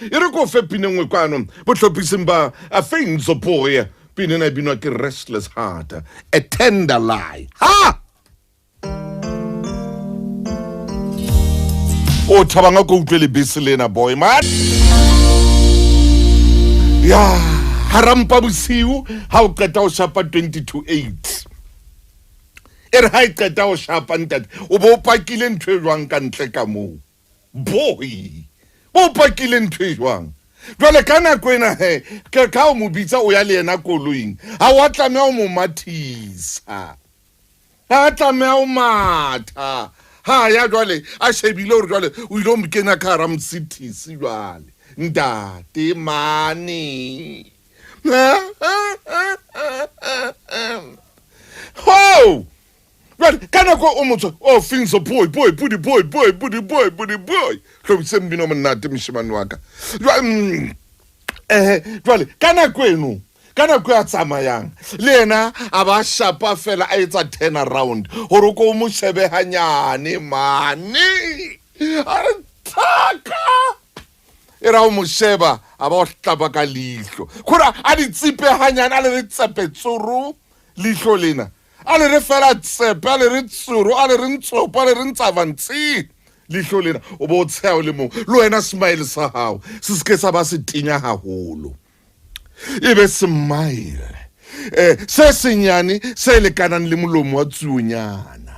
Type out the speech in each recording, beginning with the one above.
e re ko fe pine ngwe kwano botlhophiseng ba a faints boy pine na binwa ke restless heart a tender lie ha o thabanga go utlwe le bese lena boy man ya harampa bosiu ha o qeta o shapa 22:8 e re ha e qeta o shapa ntate o bo pakile ntwe jwang ka ntle ka mo boy bo pakile ntwe jwang jwale kana kwena he ka o mo bitsa o ya le ena koloing ha wa tlamea o mo mathisa ha tlamea o matha ha ya jwale a shebile o jwale o ile mo kena ka ram city si jwale ndate mani ho kana ko o motho o things boy booty boy hlo mbino mnate mshimani waka jwale kana kwenu kana ko ya tsamayang lena aba shapa fela a etsa 10 around hore ko mo shebe hanyane mani are taka era o mo sheba aba o hlaba ka lihlo khora a di tsipe hanyane a le tsepe tsuru lihlo lena a le re fela tsepe a le re tsuru a le re ntsopa a le re ntsavantsi lihlo lena o bo tsheo le mo lo wena smile sa hao se se ke sa ba se tinya haholo ebe smile se senyane se le kanang le molomo wa tsuonyana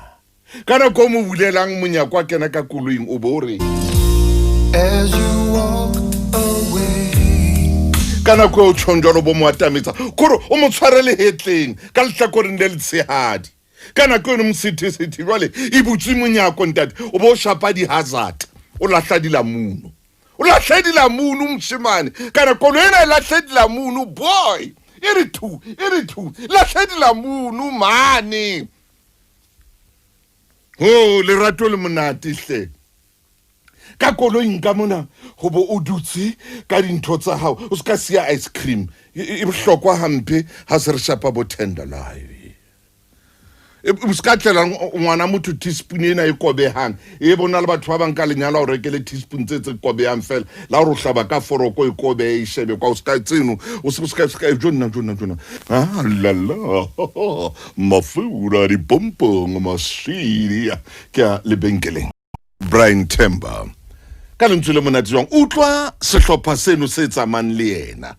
kana ko mo bulelang monyakwa kena ka koloing o bo re as you walk away kana ko o tshonjwa bo mo atametsa kore o mo tshwarele hetleng ka lehlakoreng le letshehadi kana ko no msithi jwale e butsi monyako ntate o bo shapa di hazard o lahladila muno o lahladila muno mshimane kana ko lena lahladila muno boy iri tu lahladila muno mani ho le rato le monate hle ka koloing ka mona ho bo o dutse ka dintho tsa hao o ska sia ice cream e bohlokwa hampe ha se re shapa bo tender live o ska tlela ngwana motho teaspoon ena e kobehang e bona le batho ba bang ka lenyala o rekele teaspoon tse kobehang fela la o hlaba ka foroko e kobe e shebe kwa o ska tseno o ska jonna la mafura di pompong masiri ka le benkeleng Brian Temba ka lentswe le monate jwang utlwa sehlopha seno se tsamang le yena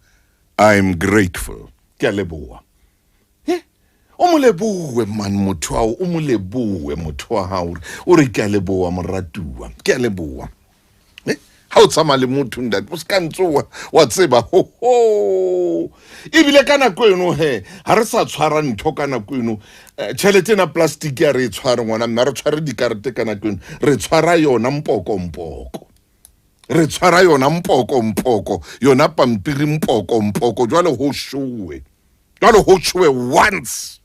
I'm grateful ke a leboha o mo lebohe man motho ao o mo lebohe motho wa hao o re ke a leboha moratuwa ke a leboha ha o tsama le motho ndate o ska ntsoa wa tseba ho ibile kana kweno he ha re sa tshwara ntho kana kweno tšhelete na plastic ya re tshwara ngwana mme re tshware dikarete kana kweno re tshwara yona mpoko re tshwara yona mpoko yona pampiri mpoko jwale ho shuwe once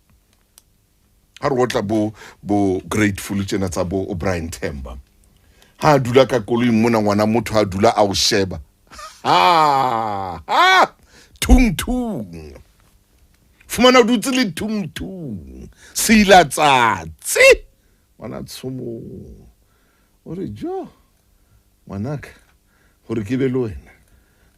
ha re otla bo grateful tjena tsa bo Brian Temba ha dula ka koloi mona ngwana motho ha dula a o sheba tung fumana dutse le tung sila tsatsi wana tsomo o re jo manaka hore ke be le wena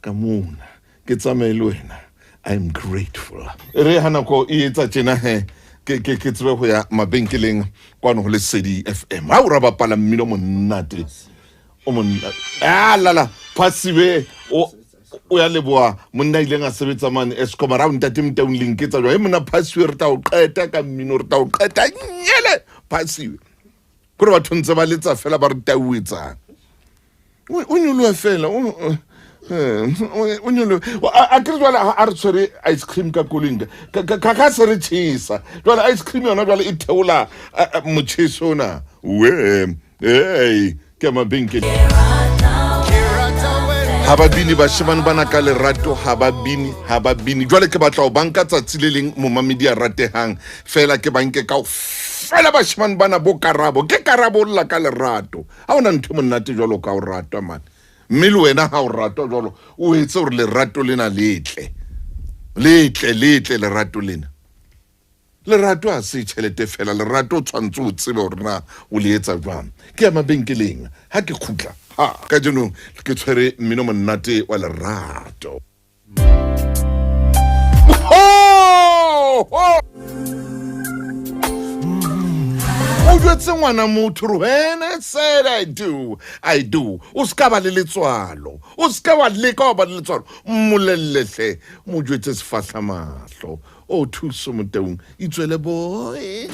ka mona ke tsamaye le wena I'm grateful re hana ko e etsa tjena he ke tsebe go ya mabenkeleng kwano go le Sedi FM ha o ra bapala mmino monate o monna la pasiwe o ya leboa monna ile nga sebetsa mane Eskom ra ntate mtaung linketsa jwa e mona pasiwe re ta o qeta ka mmino re ta o qeta nyele pasiwe kore batho ntse ba letsa fela ba re tauetsang o nyolo fela o nyolo a ke jwale a re tshwere ice cream ka kolinga ka se re tshisa jwale ice cream yona jwale e theola motjheso na we hey ke mabenkele ha ba bini ba shebane bana ka lerato ha ba bini jwale ke batla o banka tsatsi le leng mo mamedi a ratehang fela ke banke ka fela ba shebane bana bo karabo ke karabo la ka lerato ha ona ntho monate jwalo ka o ratwa man mme le wena ha o ratwa jwalo o etse hore lerato lena letle lerato lena lerato a se tšhelete fela lerato o tshwantse o tsebe hore na o le etsa jwang ke ya mabenkeleng ha ke khutla ha ka jaanong ke tshwere mmino monate wa lerato. O jwetse ngwana motho when I said I do. O ska ba le letswalo, o ska wa leka wa ba le letswalo, mmolellehle mo jwetse sefahla mahlo o thuso moteng itswele boy.